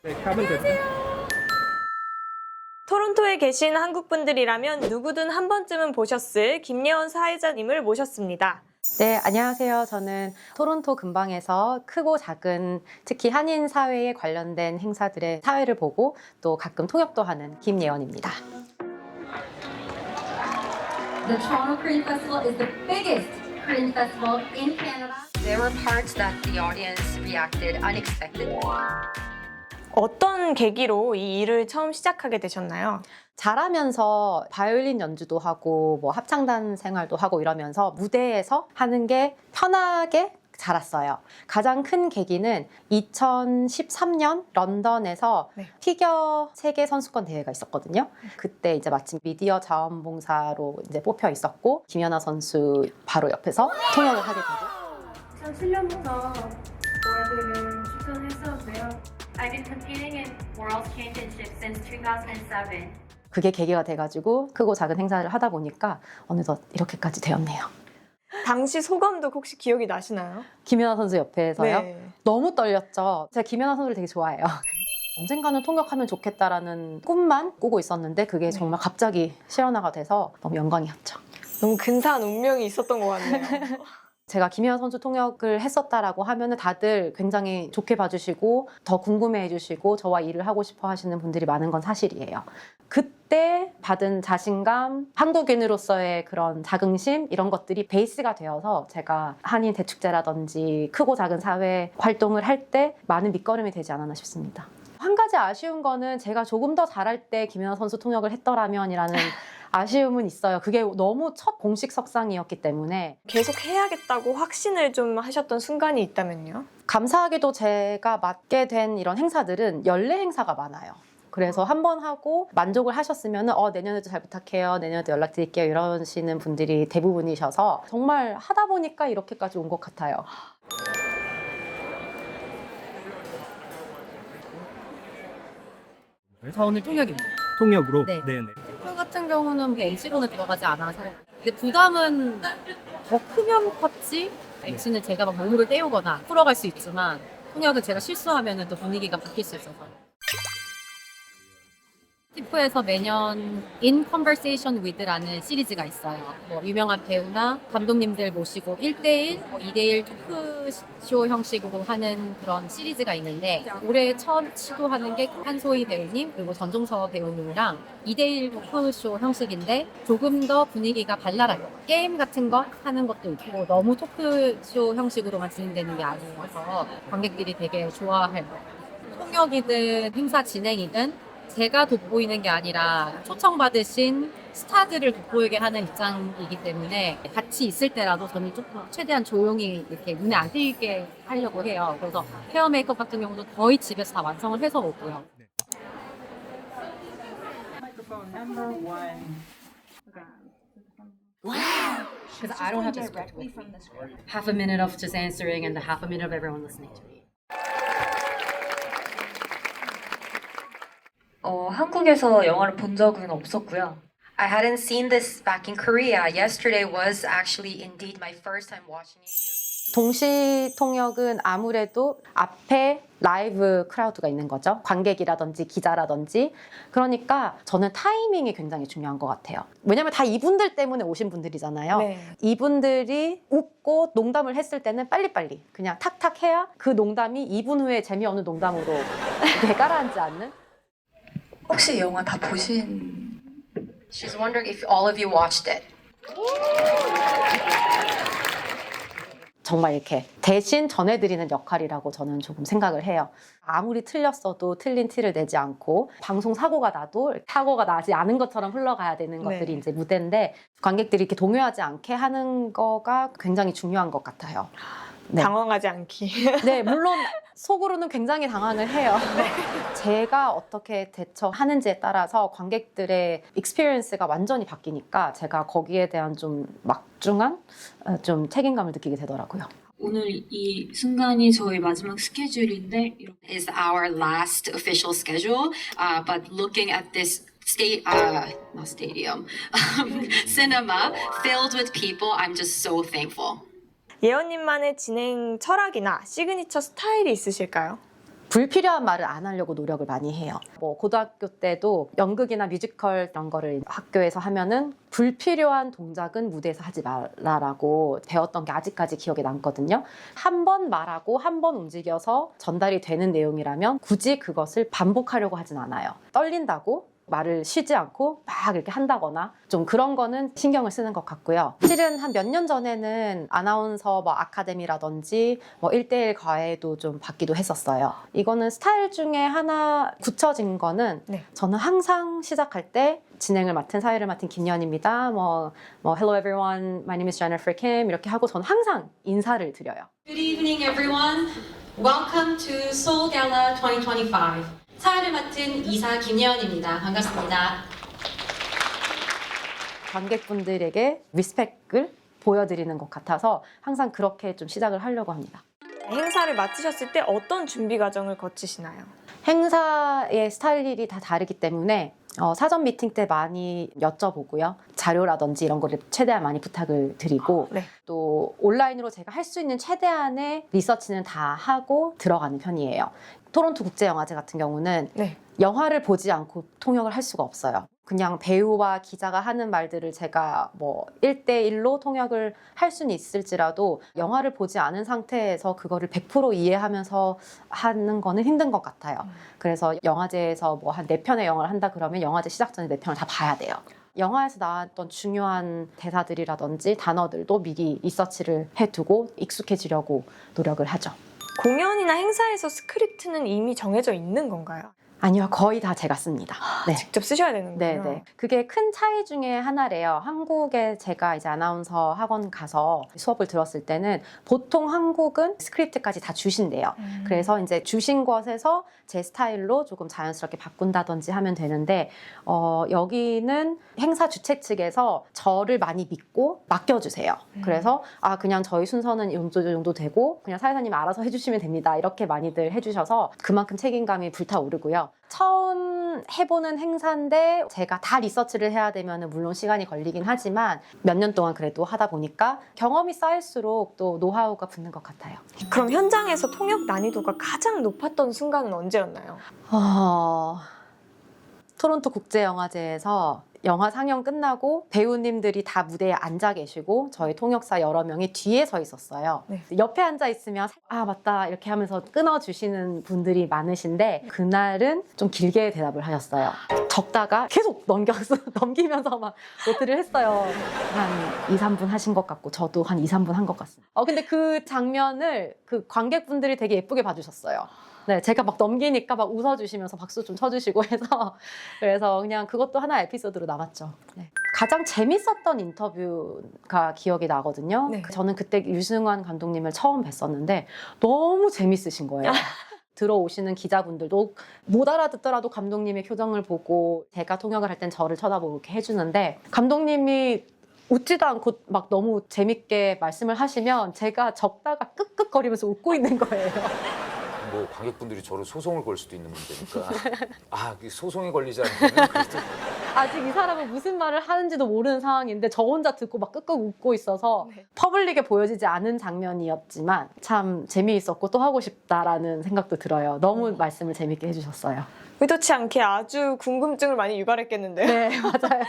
네, 가면 됩니다. 토론토에 계신 한국분들이라면 누구든 한 번쯤은 보셨을 김예원 사회자님을 모셨습니다. 네, 안녕하세요. 저는 토론토 근방에서 크고 작은 특히 한인 사회에 관련된 행사들의 사회를 보고 또 가끔 통역도 하는 김예원입니다. The Toronto Korean Festival is the biggest Korean festival in Canada. There were parts that the audience reacted unexpectedly. 어떤 계기로 이 일을 처음 시작하게 되셨나요? 자라면서 바이올린 연주도 하고 뭐 합창단 생활도 하고 이러면서 무대에서 하는 게 편하게 자랐어요. 가장 큰 계기는 2013년 런던에서 피겨 세계 선수권 대회가 있었거든요. 그때 이제 마침 미디어 자원봉사로 이제 뽑혀 있었고 김연아 선수 바로 옆에서 통역을 하게 되고. 2007년부터 월드를 추천했었고요. I've been competing in World Championships since 2007. 그게 계기가 돼가지고 크고 작은 행사를 하다 보니까 어느덧 이렇게까지 되었네요. 당시 소감도 혹시 기억이 나시나요? 김연아 선수 옆에서요? 네. 너무 떨렸죠. 제가 김연아 선수를 되게 좋아해요. 언젠가는 통역하면 좋겠다라는 꿈만 꾸고 있었는데 그게 정말 갑자기 실현화가 돼서 너무 영광이었죠. 너무 근사한 운명이 있었던 것 같네요. 제가 김연아 선수 통역을 했었다라고 하면 다들 굉장히 좋게 봐주시고 더 궁금해해 주시고 저와 일을 하고 싶어 하시는 분들이 많은 건 사실이에요. 그때 받은 자신감, 한국인으로서의 그런 자긍심 이런 것들이 베이스가 되어서 제가 한인 대축제라든지 크고 작은 사회 활동을 할 때 많은 밑거름이 되지 않았나 싶습니다. 한 가지 아쉬운 거는 제가 조금 더 잘할 때 김연아 선수 통역을 했더라면이라는 아쉬움은 있어요. 그게 너무 첫 공식 석상이었기 때문에. 계속 해야겠다고 확신을 좀 하셨던 순간이 있다면요? 감사하게도 제가 맡게 된 이런 행사들은 연례 행사가 많아요. 그래서 한 번 하고 만족을 하셨으면 내년에도 잘 부탁해요. 내년에도 연락드릴게요. 이러시는 분들이 대부분이셔서 정말 하다 보니까 이렇게까지 온 것 같아요. 저 오늘 통역입니다. 통역으로? 네. 네네. 표 같은 경우는 NC로는 들어가지 않아서 근데 부담은 더 크면 컸지 NC는 제가 막 몸으로 때우거나 풀어갈 수 있지만 통역은 제가 실수하면 또 분위기가 바뀔 수 있어서 티프에서 매년 In Conversation With라는 시리즈가 있어요. 뭐 유명한 배우나 감독님들 모시고 1대1, 2대1 토크쇼 형식으로 하는 그런 시리즈가 있는데 올해 처음 시도하는 게 한소희 배우님 그리고 전종서 배우님이랑 2대1 토크쇼 형식인데 조금 더 분위기가 발랄하게 게임 같은 거 하는 것도 있고 너무 토크쇼 형식으로만 진행되는 게 아니어서 관객들이 되게 좋아할 거예요. 통역이든 행사 진행이든 제가 돋보이는 게 아니라 초청받으신 스타들을 돋보이게 하는 입장이기 때문에 같이 있을 때라도 저는 조금 최대한 조용히 이렇게 눈에 안 띄게 하려고 해요. 그래서 헤어 메이크업 같은 경우도 거의 집에서 다 완성을 해서 오고요. Because I don't have the script with me. Half a minute of just answering and the half a minute of everyone listening to me. 한국에서 영화를 본 적은 없었고요. I hadn't seen this back in Korea. Yesterday was actually indeed my first time watching it here. 동시 통역은 아무래도 앞에 라이브 크라우드가 있는 거죠. 관객이라든지 기자라든지. 그러니까 저는 타이밍이 굉장히 중요한 것 같아요. 왜냐면 다 이분들 때문에 오신 분들이잖아요. 네. 이분들이 웃고 농담을 했을 때는 빨리빨리 그냥 탁탁 해야 그 농담이 2분 후에 재미없는 농담으로 이렇게 가라앉지 않는? 혹시 영화 다 보신? She's wondering if all of you watched it. 정말 이렇게 대신 전해드리는 역할이라고 저는 조금 생각을 해요. 아무리 틀렸어도 틀린 티를 내지 않고 방송 사고가 나도 사고가 나지 않은 것처럼 흘러가야 되는 것들이 이제 무대인데 관객들이 이렇게 동요하지 않게 하는 거가 굉장히 중요한 것 같아요. 네. 당황하지 않기. 네, 물론 속으로는 굉장히 당황을 해요. 제가 어떻게 대처하는지에 따라서 관객들의 익스피리언스가 완전히 바뀌니까 제가 거기에 대한 좀 막중한 좀 책임감을 느끼게 되더라고요. 오늘 이 순간이 저희 마지막 스케줄인데 Is our last official schedule, but looking at this not stadium, cinema filled with people, I'm just so thankful. 예원님만의 진행 철학이나 시그니처 스타일이 있으실까요? 불필요한 말을 안 하려고 노력을 많이 해요. 뭐 고등학교 때도 연극이나 뮤지컬 이런 거를 학교에서 하면은 불필요한 동작은 무대에서 하지 말라라고 배웠던 게 아직까지 기억에 남거든요. 한 번 말하고 한 번 움직여서 전달이 되는 내용이라면 굳이 그것을 반복하려고 하진 않아요. 떨린다고 말을 쉬지 않고 막 이렇게 한다거나 좀 그런 거는 신경을 쓰는 것 같고요. 실은 한 몇 년 전에는 아나운서 뭐 아카데미라든지 뭐 1대1 과외도 좀 받기도 했었어요. 이거는 스타일 중에 하나 굳혀진 거는 네. 저는 항상 시작할 때 진행을 맡은 사회를 맡은 김연입니다. 뭐 Hello everyone, my name is Jennifer Kim 이렇게 하고 저는 항상 인사를 드려요. Good evening, everyone. Welcome to Seoul Gala 2025. 사회를 맡은 이사 김예원입니다. 반갑습니다. 관객분들에게 리스펙을 보여드리는 것 같아서 항상 그렇게 좀 시작을 하려고 합니다. 행사를 맡으셨을 때 어떤 준비 과정을 거치시나요? 행사의 스타일이 다 다르기 때문에 사전 미팅 때 많이 여쭤보고요. 자료라든지 이런 거를 최대한 많이 부탁을 드리고 네. 또 온라인으로 제가 할 수 있는 최대한의 리서치는 다 하고 들어가는 편이에요. 토론토 국제영화제 같은 경우는 네. 영화를 보지 않고 통역을 할 수가 없어요. 그냥 배우와 기자가 하는 말들을 제가 뭐 1대1로 통역을 할 수는 있을지라도 영화를 보지 않은 상태에서 그거를 100% 이해하면서 하는 거는 힘든 것 같아요. 그래서 영화제에서 뭐 한 4편의 영화를 한다 그러면 영화제 시작 전에 4편을 다 봐야 돼요. 영화에서 나왔던 중요한 대사들이라든지 단어들도 미리 리서치를 해두고 익숙해지려고 노력을 하죠. 공연이나 행사에서 스크립트는 이미 정해져 있는 건가요? 아니요, 거의 다 제가 씁니다. 네. 직접 쓰셔야 되는군요. 네네. 그게 큰 차이 중에 하나래요. 한국에 제가 이제 아나운서 학원 가서 수업을 들었을 때는 보통 한국은 스크립트까지 다 주신대요. 그래서 이제 주신 것에서 제 스타일로 조금 자연스럽게 바꾼다든지 하면 되는데, 여기는 행사 주최 측에서 저를 많이 믿고 맡겨주세요. 그래서, 그냥 저희 순서는 이 정도 되고, 그냥 사회자님이 알아서 해주시면 됩니다. 이렇게 많이들 해주셔서 그만큼 책임감이 불타오르고요. 처음 해보는 행사인데 제가 다 리서치를 해야 되면 물론 시간이 걸리긴 하지만 몇 년 동안 그래도 하다 보니까 경험이 쌓일수록 또 노하우가 붙는 것 같아요. 그럼 현장에서 통역 난이도가 가장 높았던 순간은 언제였나요? 토론토 국제영화제에서 영화 상영 끝나고 배우님들이 다 무대에 앉아 계시고 저희 통역사 여러 명이 뒤에 서 있었어요. 네. 옆에 앉아 있으면 맞다 이렇게 하면서 끊어주시는 분들이 많으신데 그날은 좀 길게 대답을 하셨어요. 적다가 계속 넘기면서 막 노트를 했어요. 한 2, 3분 하신 것 같고 저도 한 2, 3분 한 것 같습니다. 근데 그 장면을 그 관객분들이 되게 예쁘게 봐주셨어요. 네, 제가 막 넘기니까 막 웃어주시면서 박수 좀 쳐주시고 해서 그래서 그냥 그것도 하나의 에피소드로 남았죠. 네. 가장 재밌었던 인터뷰가 기억이 나거든요. 네. 저는 그때 유승환 감독님을 처음 뵀었는데 너무 재밌으신 거예요. 들어오시는 기자분들도 못 알아듣더라도 감독님의 표정을 보고 제가 통역을 할 땐 저를 쳐다보고 이렇게 해주는데 감독님이 웃지도 않고 막 너무 재밌게 말씀을 하시면 제가 적다가 끄끄거리면서 웃고 있는 거예요. 뭐 관객분들이 저를 소송을 걸 수도 있는 문제니까 소송이 걸리지 않으면 그래도 아직 이 사람은 무슨 말을 하는지도 모르는 상황인데 저 혼자 듣고 막 끄끄 웃고 있어서 네. 퍼블릭에 보여지지 않은 장면이었지만 참 재미있었고 또 하고 싶다라는 생각도 들어요. 너무 말씀을 재밌게 해주셨어요. 의도치 않게 아주 궁금증을 많이 유발했겠는데요? 네, 맞아요.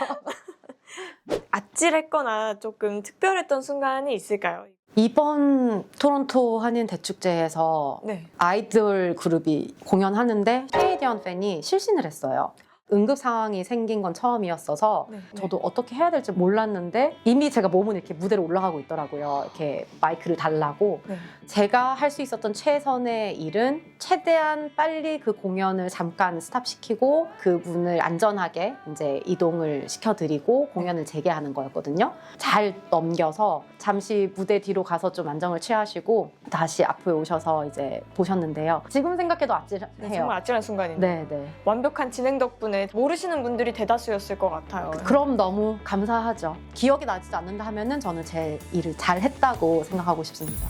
아찔했거나 조금 특별했던 순간이 있을까요? 이번 토론토 한인 대축제에서 네. 아이돌 그룹이 공연하는데 캐네디언 팬이 실신을 했어요. 응급 상황이 생긴 건 처음이었어서 네. 저도 어떻게 해야 될지 몰랐는데 이미 제가 몸은 이렇게 무대로 올라가고 있더라고요. 이렇게 마이크를 달라고. 네. 제가 할 수 있었던 최선의 일은 최대한 빨리 그 공연을 잠깐 스탑시키고 그분을 안전하게 이제 이동을 시켜드리고 공연을 재개하는 거였거든요. 잘 넘겨서 잠시 무대 뒤로 가서 좀 안정을 취하시고 다시 앞에 오셔서 이제 보셨는데요. 지금 생각해도 아찔해요. 정말 아찔한 순간이네요. 네. 완벽한 진행 덕분에 모르시는 분들이 대다수였을 것 같아요. 그럼 너무 감사하죠. 기억이 나지 않는다 하면은 저는 제 일을 잘 했다고 생각하고 싶습니다.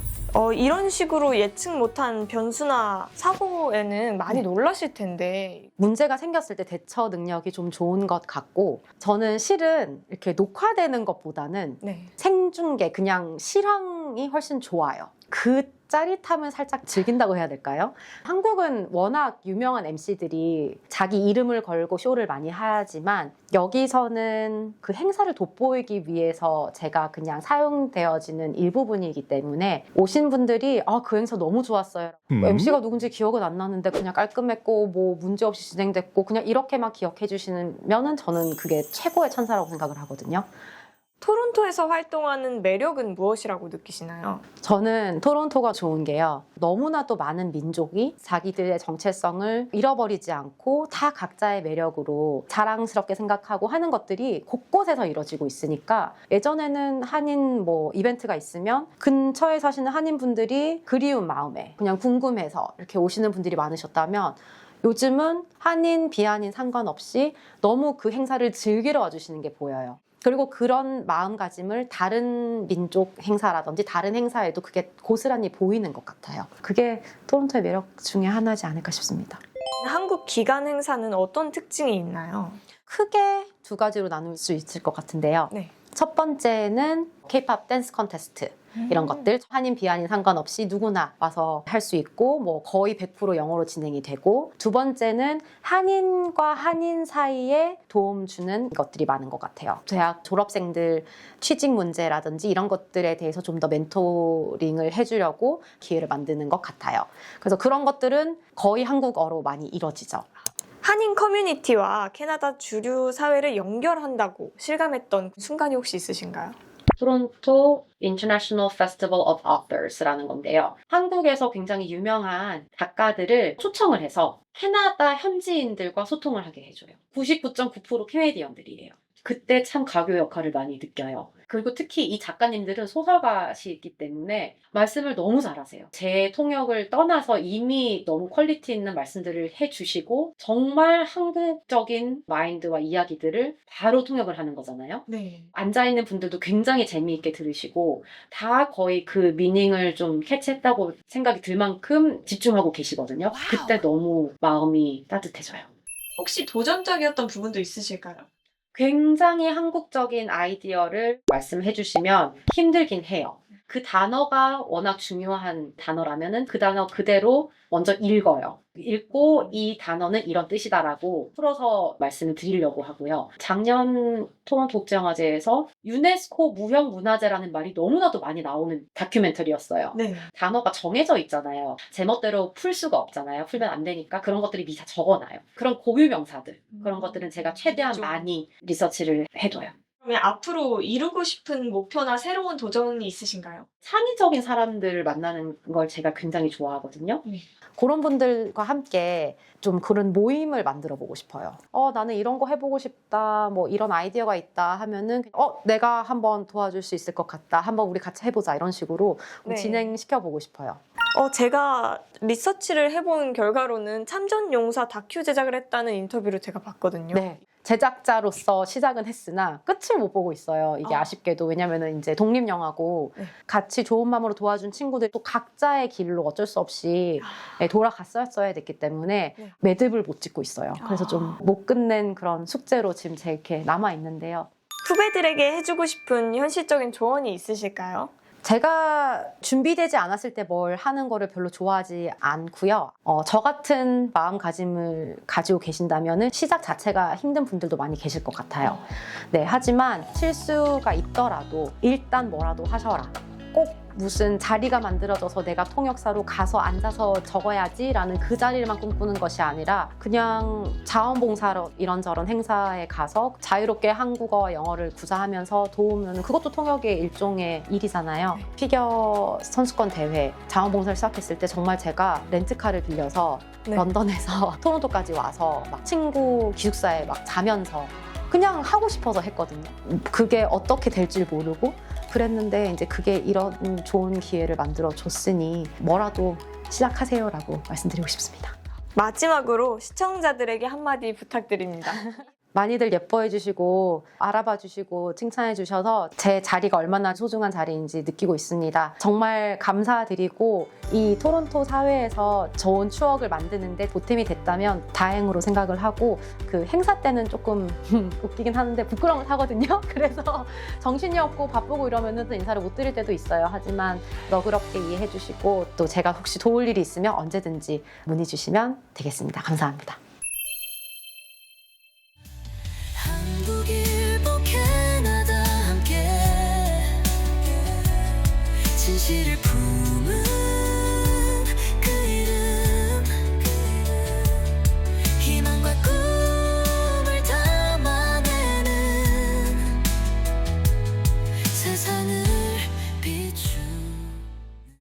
이런 식으로 예측 못한 변수나 사고에는 많이 놀라실 텐데 문제가 생겼을 때 대처 능력이 좀 좋은 것 같고 저는 실은 이렇게 녹화되는 것보다는 네. 생중계 그냥 실황이 훨씬 좋아요. 그 짜릿함을 살짝 즐긴다고 해야 될까요? 한국은 워낙 유명한 MC들이 자기 이름을 걸고 쇼를 많이 하지만 여기서는 그 행사를 돋보이기 위해서 제가 그냥 사용되어지는 일부분이기 때문에 오신 분들이 그 행사 너무 좋았어요. MC가 누군지 기억은 안 나는데 그냥 깔끔했고 뭐 문제 없이 진행됐고 그냥 이렇게만 기억해 주시면은 저는 그게 최고의 찬사라고 생각을 하거든요. 토론토에서 활동하는 매력은 무엇이라고 느끼시나요? 저는 토론토가 좋은 게요. 너무나도 많은 민족이 자기들의 정체성을 잃어버리지 않고 다 각자의 매력으로 자랑스럽게 생각하고 하는 것들이 곳곳에서 이루어지고 있으니까 예전에는 한인 뭐 이벤트가 있으면 근처에 사시는 한인분들이 그리운 마음에 그냥 궁금해서 이렇게 오시는 분들이 많으셨다면 요즘은 한인, 비한인 상관없이 너무 그 행사를 즐기러 와주시는 게 보여요. 그리고 그런 마음가짐을 다른 민족 행사라든지 다른 행사에도 그게 고스란히 보이는 것 같아요. 그게 토론토의 매력 중에 하나지 않을까 싶습니다. 한국 기간 행사는 어떤 특징이 있나요? 크게 두 가지로 나눌 수 있을 것 같은데요. 네. 첫 번째는 K-pop 댄스 컨테스트 이런 것들 한인 비한인 상관없이 누구나 와서 할 수 있고 뭐 거의 100% 영어로 진행이 되고 두 번째는 한인과 한인 사이에 도움 주는 것들이 많은 것 같아요. 대학 졸업생들 취직 문제라든지 이런 것들에 대해서 좀 더 멘토링을 해주려고 기회를 만드는 것 같아요. 그래서 그런 것들은 거의 한국어로 많이 이루어지죠. 한인 커뮤니티와 캐나다 주류 사회를 연결한다고 실감했던 순간이 혹시 있으신가요? 토론토 International Festival of Authors라는 건데요. 한국에서 굉장히 유명한 작가들을 초청을 해서 캐나다 현지인들과 소통을 하게 해줘요. 99.9% 캐네디언들이에요. 그때 참 가교 역할을 많이 느껴요. 그리고 특히 이 작가님들은 소설가시기 때문에 말씀을 너무 잘하세요. 제 통역을 떠나서 이미 너무 퀄리티 있는 말씀들을 해주시고 정말 한국적인 마인드와 이야기들을 바로 통역을 하는 거잖아요. 네. 앉아있는 분들도 굉장히 재미있게 들으시고 다 거의 그 미닝을 좀 캐치했다고 생각이 들 만큼 집중하고 계시거든요. 그때 너무 마음이 따뜻해져요. 혹시 도전적이었던 부분도 있으실까요? 굉장히 한국적인 아이디어를 말씀해 주시면 힘들긴 해요. 그 단어가 워낙 중요한 단어라면은 그 단어 그대로 먼저 읽어요. 읽고 이 단어는 이런 뜻이다라고 풀어서 말씀을 드리려고 하고요. 작년 토론토 국제영화제에서 유네스코 무형문화재라는 말이 너무나도 많이 나오는 다큐멘터리였어요. 네. 단어가 정해져 있잖아요. 제멋대로 풀 수가 없잖아요. 풀면 안 되니까 그런 것들이 미리 다 적어놔요. 그런 고유 명사들, 그런 것들은 제가 최대한 많이 리서치를 해둬요. 그러면 앞으로 이루고 싶은 목표나 새로운 도전이 있으신가요? 창의적인 사람들을 만나는 걸 제가 굉장히 좋아하거든요. 네. 그런 분들과 함께 좀 그런 모임을 만들어 보고 싶어요. 나는 이런 거 해보고 싶다, 뭐 이런 아이디어가 있다 하면은 내가 한번 도와줄 수 있을 것 같다, 한번 우리 같이 해보자 이런 식으로 네. 진행시켜 보고 싶어요. 제가 리서치를 해본 결과로는 참전용사 다큐 제작을 했다는 인터뷰를 제가 봤거든요. 네. 제작자로서 시작은 했으나 끝을 못 보고 있어요. 이게 아쉽게도. 왜냐면은 이제 독립영화고 네. 같이 좋은 마음으로 도와준 친구들 또 각자의 길로 어쩔 수 없이 돌아갔어야 됐기 때문에 네. 매듭을 못 짓고 있어요. 그래서 좀 못 끝낸 그런 숙제로 지금 제 이렇게 남아 있는데요. 후배들에게 해주고 싶은 현실적인 조언이 있으실까요? 제가 준비되지 않았을 때 뭘 하는 거를 별로 좋아하지 않고요. 저 같은 마음가짐을 가지고 계신다면 시작 자체가 힘든 분들도 많이 계실 것 같아요. 네, 하지만 실수가 있더라도 일단 뭐라도 하셔라. 꼭 무슨 자리가 만들어져서 내가 통역사로 가서 앉아서 적어야지라는 그 자리만 꿈꾸는 것이 아니라 그냥 자원봉사로 이런저런 행사에 가서 자유롭게 한국어와 영어를 구사하면서 도우면 그것도 통역의 일종의 일이잖아요. 피겨 선수권 대회 자원봉사를 시작했을 때 정말 제가 렌트카를 빌려서 네. 런던에서 토론토까지 와서 막 친구 기숙사에 막 자면서 그냥 하고 싶어서 했거든요. 그게 어떻게 될지 모르고 그랬는데 이제 그게 이런 좋은 기회를 만들어 줬으니 뭐라도 시작하세요라고 말씀드리고 싶습니다. 마지막으로 시청자들에게 한마디 부탁드립니다. 많이들 예뻐해 주시고 알아봐 주시고 칭찬해 주셔서 제 자리가 얼마나 소중한 자리인지 느끼고 있습니다. 정말 감사드리고 이 토론토 사회에서 좋은 추억을 만드는데 보탬이 됐다면 다행으로 생각을 하고 그 행사 때는 조금 웃기긴 하는데 부끄러움을 타거든요. 그래서 정신이 없고 바쁘고 이러면은 또 인사를 못 드릴 때도 있어요. 하지만 너그럽게 이해해 주시고 또 제가 혹시 도울 일이 있으면 언제든지 문의 주시면 되겠습니다. 감사합니다. 한국, 일본, 캐나다 함께 진실을 품은